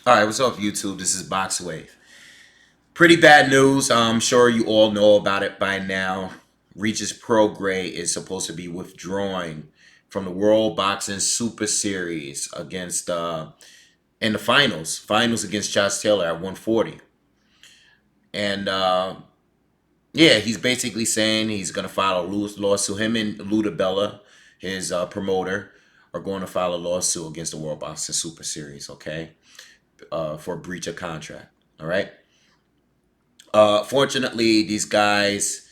All right, what's up, YouTube? This is BoxingWave. Pretty bad news. I'm sure you all know about it by now. Regis Prograis is supposed to be withdrawing from the World Boxing Super Series against in the finals against Josh Taylor at 140. And yeah, he's basically saying he's gonna file a lawsuit. Him and Ludabella, his promoter, are going to file a lawsuit against the World Boxing Super Series. Okay, for breach of contract. All right. Fortunately, these guys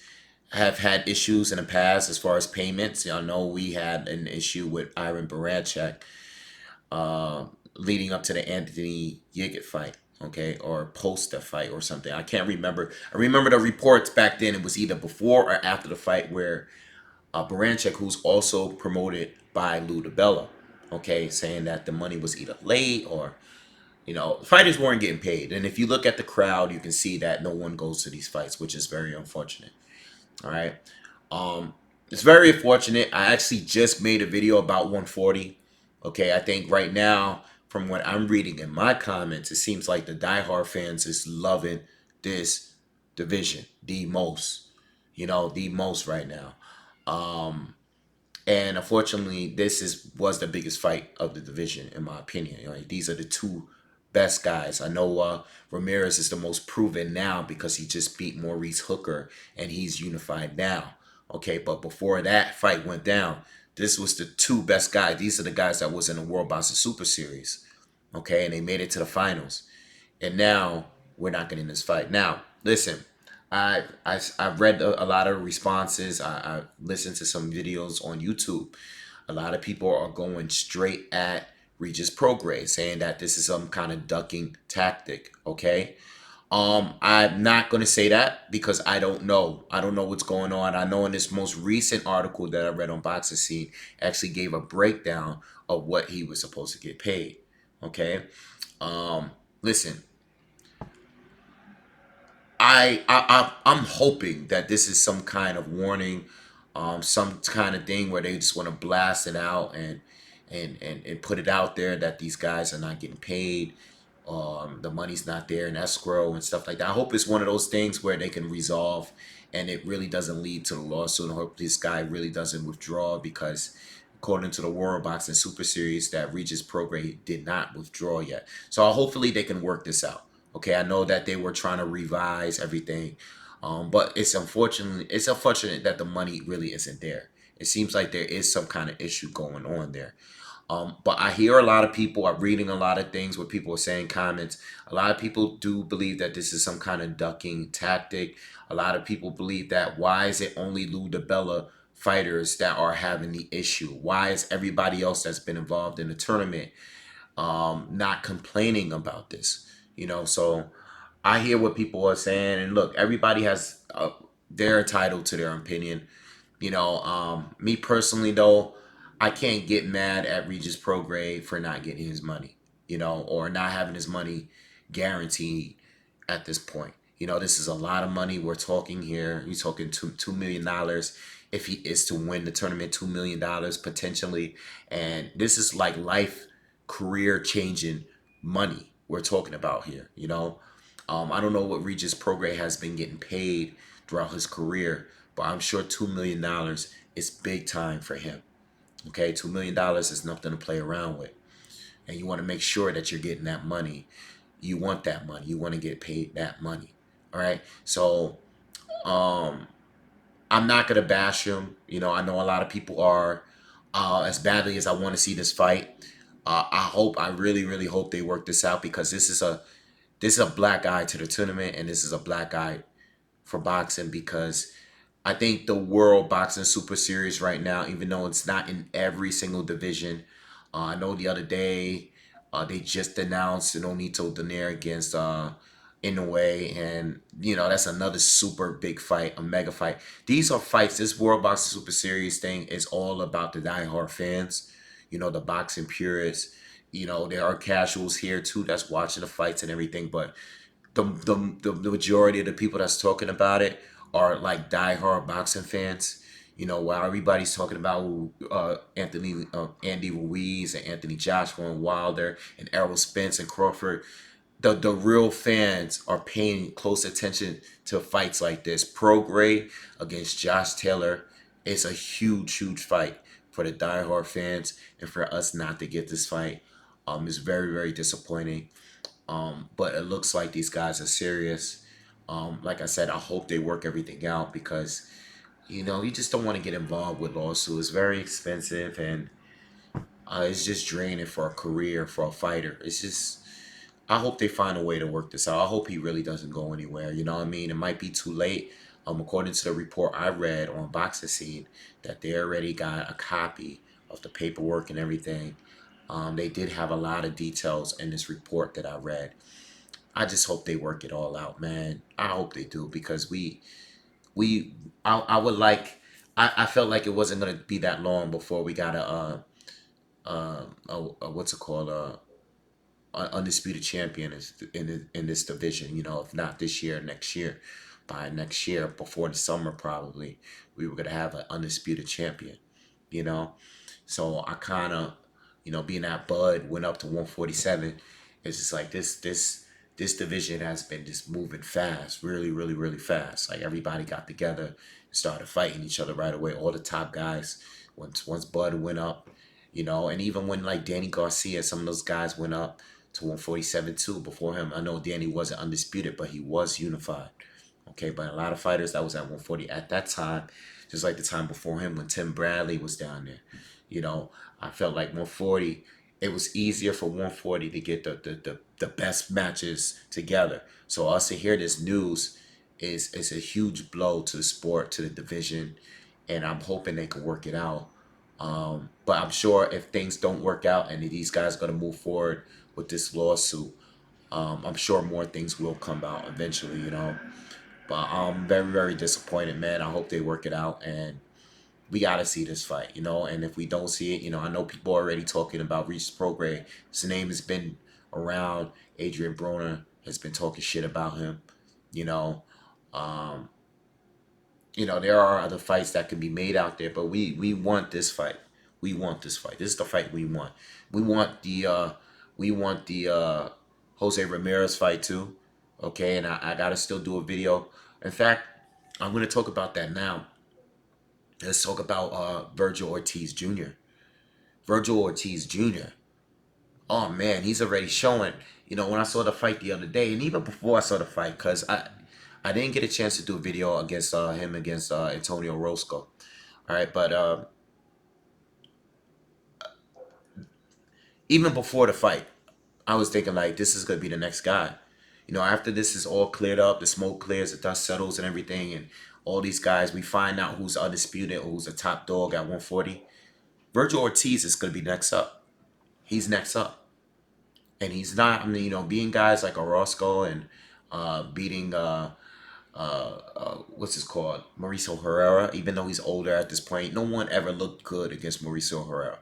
have had issues in the past as far as payments. I know we had an issue with Iron Baranchek uh, leading up to the Anthony Yiggett fight, okay, or post the fight or something. I can't remember. I remember the reports back then. It was either before or after the fight where Baranchek, who's also promoted by Lou DiBella, okay, saying that the money was either late or fighters weren't getting paid. And if you look at the crowd, you can see that no one goes to these fights, which is very unfortunate. All right. Um, it's very unfortunate. I actually just made a video about 140. Okay, I think right now, from what I'm reading in my comments, it seems like the diehard fans is loving this division the most. The most right now. Um, and unfortunately, this is was the biggest fight of the division, in my opinion. These are the two best guys. I know Ramirez is the most proven now because he just beat Maurice Hooker and he's unified now. Okay, but before that fight went down, this was the two best guys. These are the guys that was in the World Boxing Super Series. Okay, and they made it to the finals. And now we're not getting this fight. Now, listen, I've read a lot of responses. I listened to some videos on YouTube. A lot of people are going straight at Regis Prograis, saying that this is some kind of ducking tactic. Okay, I'm not going to say that because I don't know. I don't know what's going on. I know in this most recent article that I read on Boxing Scene actually gave a breakdown of what he was supposed to get paid. Okay, listen, I'm hoping that this is some kind of warning, some kind of thing where they just want to blast it out and put it out there that these guys are not getting paid, the money's not there in escrow and stuff like that. I hope it's one of those things where they can resolve and it really doesn't lead to the lawsuit. I hope this guy really doesn't withdraw because according to the World Boxing Super Series, that Regis Prograis did not withdraw yet. So hopefully they can work this out. Okay, I know that they were trying to revise everything, but it's unfortunate that the money really isn't there. It seems like there is some kind of issue going on there. But I hear a lot of people are reading a lot of things where people are saying comments. A lot of people do believe that this is some kind of ducking tactic. A lot of people believe that why is it only Lou DiBella fighters that are having the issue? Why is everybody else that's been involved in the tournament not complaining about this? So I hear what people are saying, and look, everybody has they're entitled to their opinion. Me personally though, I can't get mad at Regis Prograis for not getting his money, or not having his money guaranteed at this point. This is a lot of money we're talking here. You're talking $2 million if he is to win the tournament, $2 million potentially, and this is like life, career changing money we're talking about here. I don't know what Regis Prograis has been getting paid throughout his career, but I'm sure $2 million is big time for him. Okay, $2 million is nothing to play around with, and you want to make sure that you're getting that money. You want that money. You want to get paid that money. All right. So um, I'm not gonna bash him. I know a lot of people are. As badly as I want to see this fight, I really, really hope they work this out because this is a black eye to the tournament, and this is a black eye for boxing because I think the World Boxing Super Series right now, even though it's not in every single division, I know the other day they just announced Nonito Donaire against Inoue, and that's another super big fight, a mega fight. These are fights. This World Boxing Super Series thing is all about the diehard fans, the boxing purists. There are casuals here too that's watching the fights and everything, but the majority of the people that's talking about it are like diehard boxing fans. While everybody's talking about Andy Ruiz and Anthony Joshua and Wilder and Errol Spence and Crawford, the real fans are paying close attention to fights like this. Prograis against Josh Taylor is a huge fight for the diehard fans, and for us not to get this fight, is very disappointing. But it looks like these guys are serious. Like I said, I hope they work everything out because you just don't want to get involved with lawsuits. It's very expensive, and it's just draining for a career for a fighter. It's just I hope they find a way to work this out. I hope he really doesn't go anywhere. You know what I mean? It might be too late. According to the report I read on Boxing that they already got a copy of the paperwork and everything. They did have a lot of details in this report that I read. I just hope they work it all out, man. I hope they do because we I would like I felt like it wasn't gonna be that long before we got a what's it called undisputed champion in this division. If not this year, next year. By next year, before the summer, probably we were gonna have an undisputed champion. You know, so I kind of, being that Bud went up to 147, it's just like this division has been just moving fast, really fast. Like everybody got together and started fighting each other right away. All the top guys, once Bud went up, and even when like Danny Garcia, some of those guys went up to 147 too before him. I know Danny wasn't undisputed, but he was unified. Okay, but a lot of fighters that was at 140 at that time, just like the time before him when Tim Bradley was down there. I felt like 140, it was easier for 140 to get the best matches together. So us to hear this news is a huge blow to the sport, to the division, and I'm hoping they can work it out. But I'm sure if things don't work out and these guys are going to move forward with this lawsuit, I'm sure more things will come out eventually. But I'm very disappointed, man. I hope they work it out, and we got to see this fight. And if we don't see it, I know people are already talking about Reese Prograis. His name has been around. Adrian Broner has been talking shit about him. You know, um, there are other fights that can be made out there, but we want this fight. We want this fight. This is the fight we want. We want the Jose Ramirez fight too. Okay, and I gotta still do a video. In fact, I'm gonna talk about that now. Let's talk about Virgil Ortiz Jr. Virgil Ortiz Jr. Oh man, he's already showing. When I saw the fight the other day, and even before I saw the fight, cause I didn't get a chance to do a video against him against Antonio Orozco. All right, but even before the fight, I was thinking like this is gonna be the next guy. After this is all cleared up, the smoke clears, the dust settles, and everything, and all these guys, we find out who's undisputed or who's a top dog at 140. Virgil Ortiz is gonna be next up. He's next up, and he's not. I mean, being guys like Orozco and beating what's his called Mauricio Herrera. Even though he's older at this point, no one ever looked good against Mauricio Herrera.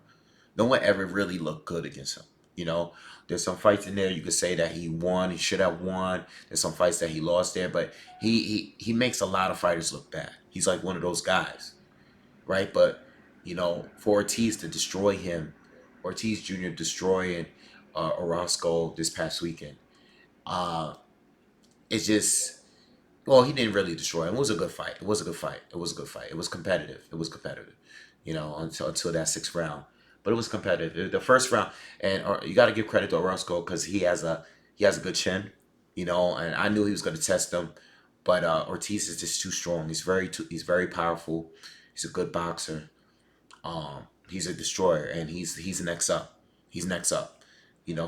No one ever really looked good against him. You know, there's some fights in there you could say that he won, he should have won. There's some fights that he lost there, but he makes a lot of fighters look bad. He's like one of those guys, right? But for Ortiz to destroy him, Ortiz Jr. destroying Orozco this past weekend, uh, it's just well, he didn't really destroy him. It was a good fight. It was a good fight. It was a good fight. It was competitive. It was competitive. Until that sixth round, but it was competitive. The first round, and you got to give credit to Orozco because he has a good chin. And I knew he was going to test him, but Ortiz is just too strong. He's very powerful. He's a good boxer. He's a destroyer, and he's next up. He's next up.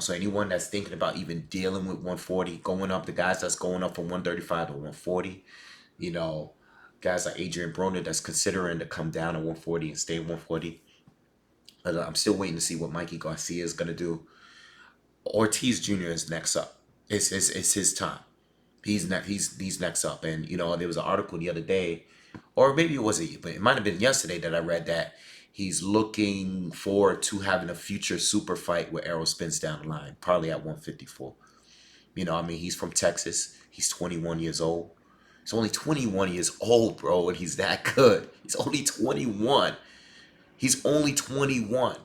So anyone that's thinking about even dealing with 140, going up, the guys that's going up from 135 to 140, you know, guys like Adrian Broner that's considering to come down to 140 and stay at 140. But I'm still waiting to see what Mikey Garcia is gonna do. Ortiz Jr. is next up. It's his time. He's next up. And there was an article the other day, or maybe it wasn't, but it might have been yesterday that I read that he's looking forward to having a future super fight with Errol Spence down the line, probably at 154. I mean, he's from Texas. He's 21 years old. He's only 21 years old, bro, and he's that good. He's only 21. He's only 21.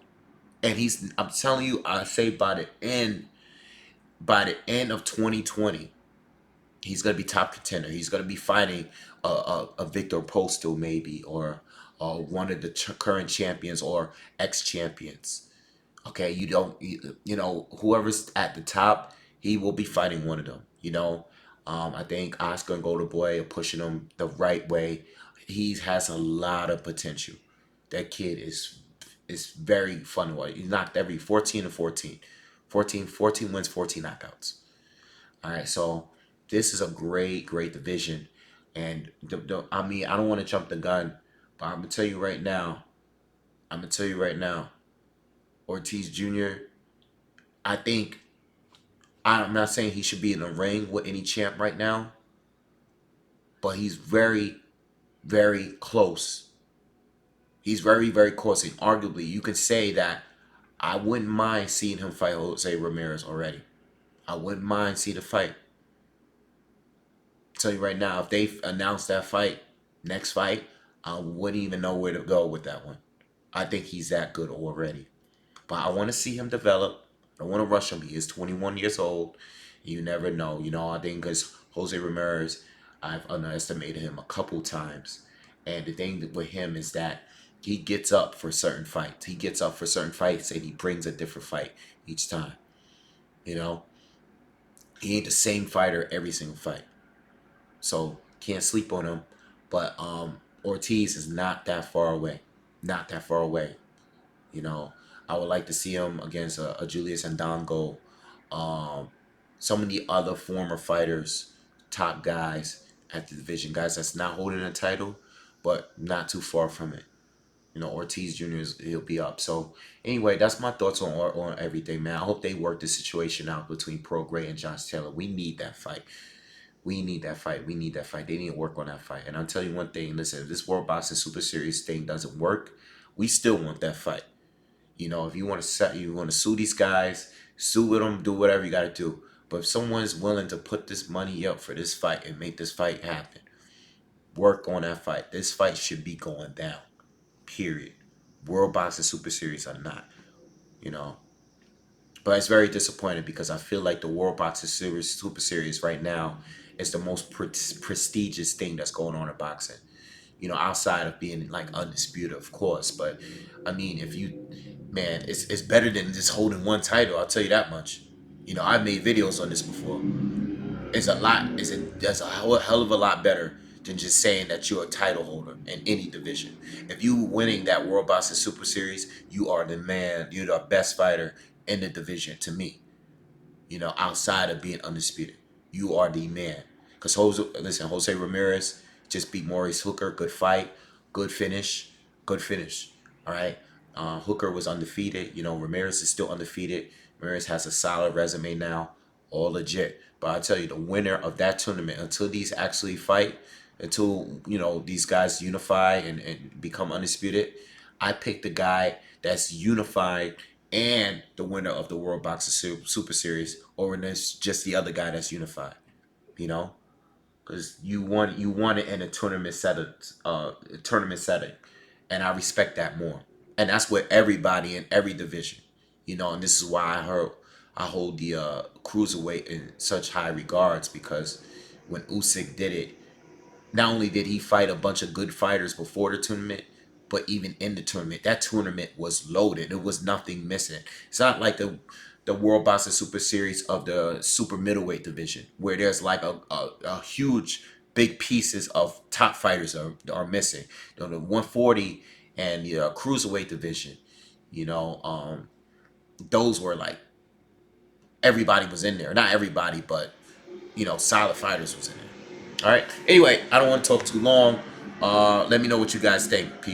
And I'm telling you, I say by the end of 2020, he's gonna be top contender. He's gonna be fighting a Victor Postal maybe, or one of the current champions or ex champions. Okay, whoever's at the top, he will be fighting one of them. I think Oscar and Golden Boy are pushing him the right way. He has a lot of potential. That kid is very fun to watch. He knocked every 14 and 14. 14 wins, 14 knockouts. All right, so this is a great, great division. And I mean, I don't want to jump the gun, but I'm gonna tell you right now. I'm gonna tell you right now, Ortiz Jr. I think I'm not saying he should be in the ring with any champ right now, but he's very, very close. He's very, very close. And arguably, you could say that I wouldn't mind seeing him fight Jose Ramirez already. I wouldn't mind seeing the fight. Tell you right now, if they announce that fight, next fight, I wouldn't even know where to go with that one. I think he's that good already. But I want to see him develop. I don't want to rush him. He is 21 years old. You never know. I think because Jose Ramirez, I've underestimated him a couple times. And the thing with him is that he gets up for certain fights. He gets up for certain fights and he brings a different fight each time. He ain't the same fighter every single fight. So can't sleep on him. But Ortiz is not that far away. Not that far away. You know, I would like to see him against a Julius Ndongo, some of the other former fighters, top guys at the division, guys that's not holding a title, but not too far from it. Ortiz Jr. He'll be up. So anyway, that's my thoughts on everything, man. I hope they work the situation out between Prograis and Josh Taylor. We need that fight. We need that fight. We need that fight. They need to work on that fight. And I'll tell you one thing. Listen, if this World Boxing Super Series thing doesn't work, we still want that fight. If you want to sue these guys, sue with them, do whatever you got to do. But if someone's willing to put this money up for this fight and make this fight happen, work on that fight. This fight should be going down. Period. World Boxing Super Series or not. You know. But it's very disappointing because I feel like the World Boxing Series Super Series right now is the most prestigious thing that's going on in boxing. Outside of being like undisputed, of course. But I mean, man, it's better than just holding one title. I'll tell you that much. I've made videos on this before. That's a hell of a lot better than just saying that you're a title holder in any division. If you winning that World Boxing Super Series, you are the man. You're the best fighter in the division to me. Outside of being undisputed, you are the man. Because Jose Ramirez just beat Maurice Hooker. Good fight, good finish. All right. Hooker was undefeated. Ramirez is still undefeated. Ramirez has a solid resume now, all legit. But I tell you, the winner of that tournament, until these actually fight, until these guys unify and become undisputed, I picked the guy that's unified and the winner of the World Boxing Super Series over just the other guy that's unified. Because you want it in a tournament setting, and I respect that more. And that's with everybody in every division. And this is why I hold the cruiserweight in such high regards, because when Usyk did it, not only did he fight a bunch of good fighters before the tournament, but even in the tournament, that tournament was loaded. There was nothing missing. It's not like the World Boxing Super Series of the super middleweight division, where there's like a huge big pieces of top fighters are missing. The 140 and the cruiserweight division, those were like everybody was in there. Not everybody, but solid fighters was in there. All right. Anyway, I don't want to talk too long. Let me know what you guys think. Peace.